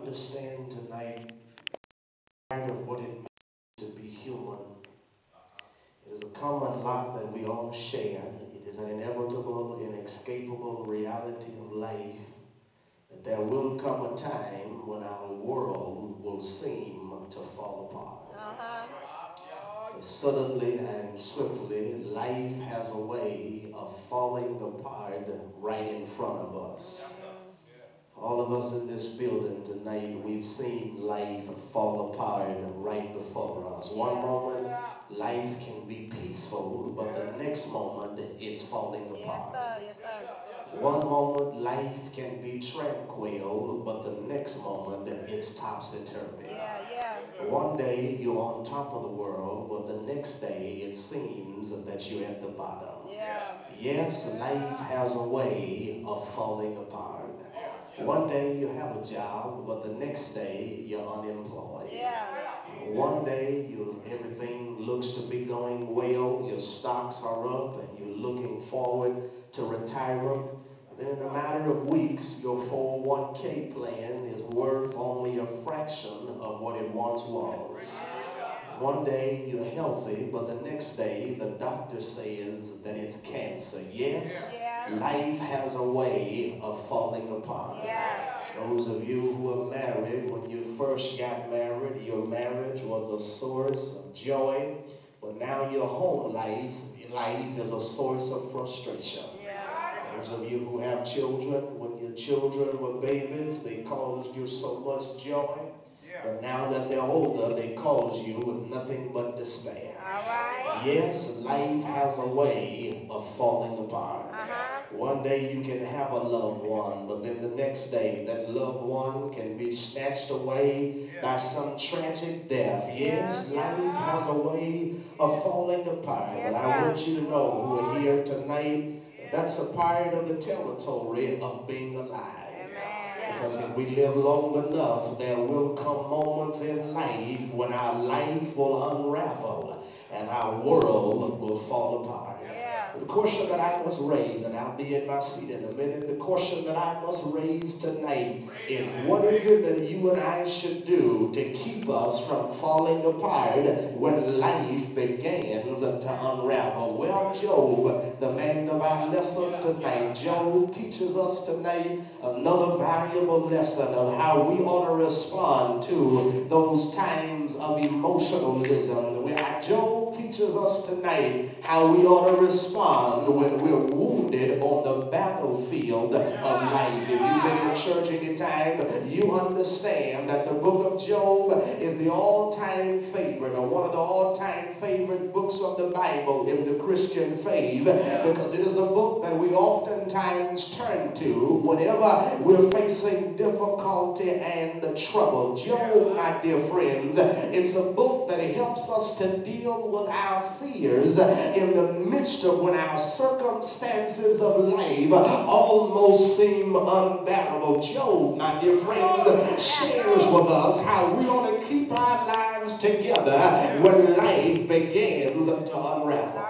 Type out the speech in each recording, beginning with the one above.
understand tonight part of what it means to be human. It is a common lot that we all share. It is an inevitable, inescapable reality of life that there will come a time when our world will seem to fall apart. Suddenly and swiftly, life has a way of falling apart right in front of us. All of us in this building tonight, we've seen life fall apart right before us. One moment, life can be peaceful, but the next moment, it's falling apart. One moment, life can be tranquil, but the next moment, it's topsy-turvy. One day, you're on top of the world, but the next day, it seems that you're at the bottom. Yes, life has a way of falling apart. One day you have a job, but the next day you're unemployed. One day everything looks to be going well, your stocks are up, and you're looking forward to retirement. Then in a matter of weeks, your 401k plan is worth only a fraction of what it once was. One day you're healthy, but the next day the doctor says that it's cancer. Yes, life has a way of falling apart. Those of you who are married, when you first got married, your marriage was a source of joy, but now your home life is a source of frustration. Those of you who have children, when your children were babies, they caused you so much joy. But now that they're older, they cause you with nothing but despair. Yes, life has a way of falling apart. One day you can have a loved one, but then the next day that loved one can be snatched away by some tragic death. Yes, life has a way of falling apart. But I want you to know who are here tonight, that's a part of the territory of being alive. Because if we live long enough, there will come moments in life when our life will unravel and our world will fall apart. The question that I must raise, and I'll be in my seat in a minute, the question that I must raise tonight is, what is it that you and I should do to keep us from falling apart when life begins to unravel? Well, Job, the man of our lesson tonight, Job teaches us tonight another valuable lesson of how we ought to respond to those times of emotionalism. Where Job teaches us tonight how we ought to respond when we're wounded on the battlefield of life. If you've been in church any time, you understand that the book of Job is the all-time favorite, or one of the all-time favorite books of the Bible in the Christian faith, because it is a book that we oftentimes turn to whenever we're facing difficulty and trouble. Job, my dear friends, it's a book that helps us to deal with our fears in the midst of when our circumstances of life almost seem unbearable. Job, my dear friends, shares with us how we ought to keep our lives together when life begins to unravel.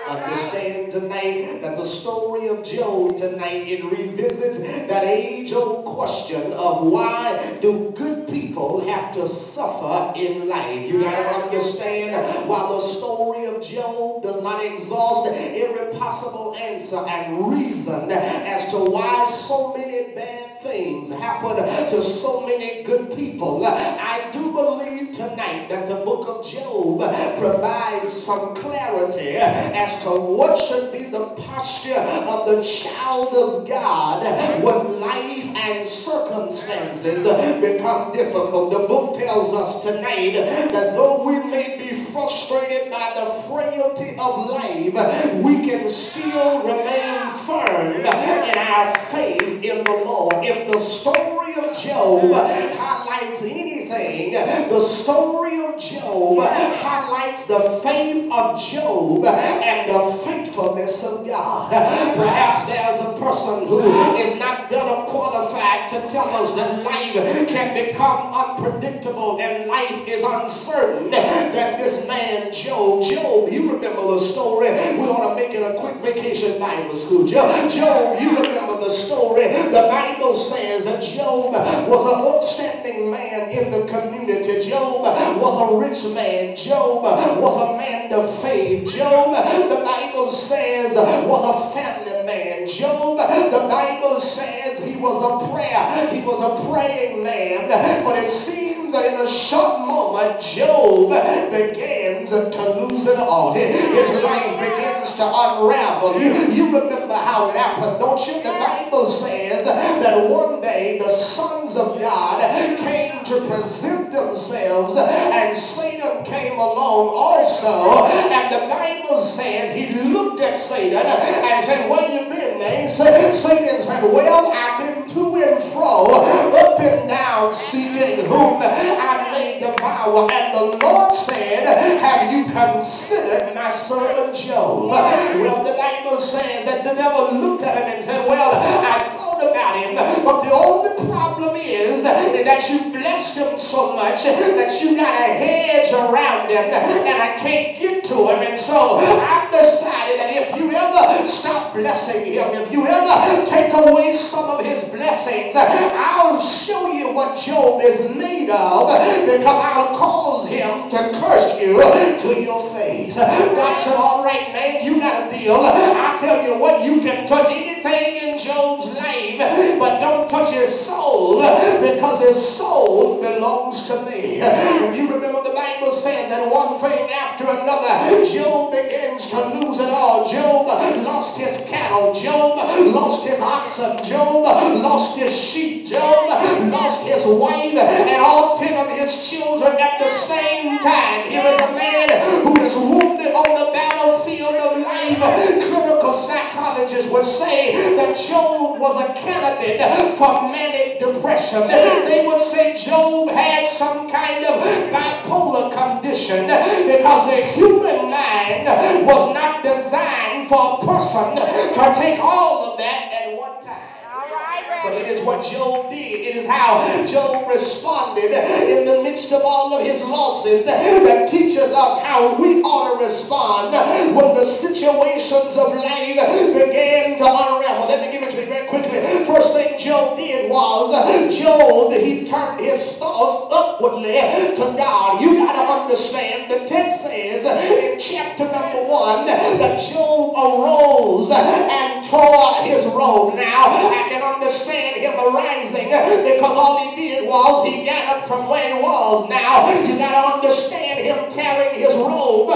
Understand tonight that the story of Job tonight, it revisits that age-old question of why do good people have to suffer in life. You got to understand, while the story of Job does not exhaust every possible answer and reason as to why so many bad things happen to so many good people, I do believe tonight that the book of Job provides some clarity as to what should be the posture of the child of God when life and circumstances become difficult. The book tells us tonight that though we may be frustrated by the frailty of life, we can still remain firm in our faith in the Lord. If the story of Job highlights anything, the story of Job highlights the faith of Job and the faithfulness of God. Perhaps there's a person who is not better qualified to tell us that life can become unpredictable and life is uncertain than this man Job. Job, you remember the story. We ought to make it a quick vacation Bible school. Job, you remember of the story, the Bible says that Job was an outstanding man in the community. Job was a rich man. Job was a man of faith. Job, the Bible says, was a family man. Job, the Bible says he was a praying man. But it seems that in a short moment, Job begins to lose it all. His life begins to unravel. You remember how it happened, don't you? The Bible says that one day the sons of God came to present themselves, and Satan came along also. And the Bible says he looked at Satan and said, "Where you been, man?" Satan said, "Well, I've been to and fro, up and down, seeking whom I may devour." And the Lord said, "Have you considered my servant Job?" Well, the Bible says that the devil looked at him and said, "Well, I thought about him, but the only problem is that you blessed him so much that you got a hedge around him, and I can't get to him. And so I've decided that if you ever stop blessing him, if you ever take away some of his blessings, I'll show you what Job is made of, because I'll cause him to curse you to your face." God said, "All right, man, you got a deal. I'll tell you what, you can touch anything in Job's life, but don't touch his soul, because his soul belongs to me." You remember the Bible says that one thing after another, Job begins to lose it all. Job lost his cattle. Job lost his oxen. Job lost his sheep. Job lost his wife and all 10 of his children at the same time. Here is a man who is wounded on the battlefield of life. Clinical psychologists would say that Job was a candidate for manic depression. They would say Job had some kind of bipolar condition, because the human mind was not designed for a person to take all of that at one time. But it is what Job did. It is how Job responded in the midst of all of his losses that teaches us how we ought to respond when the situations of life began to unravel. Let me give it to you very quickly. First thing Job did was, he turned his thoughts upwardly to God. You got to understand, the text says in chapter number 1 that Job arose and tore his robe. Now, I can understand him arising, because all he did was he got up from where he was. Now, you got to understand him tearing his robe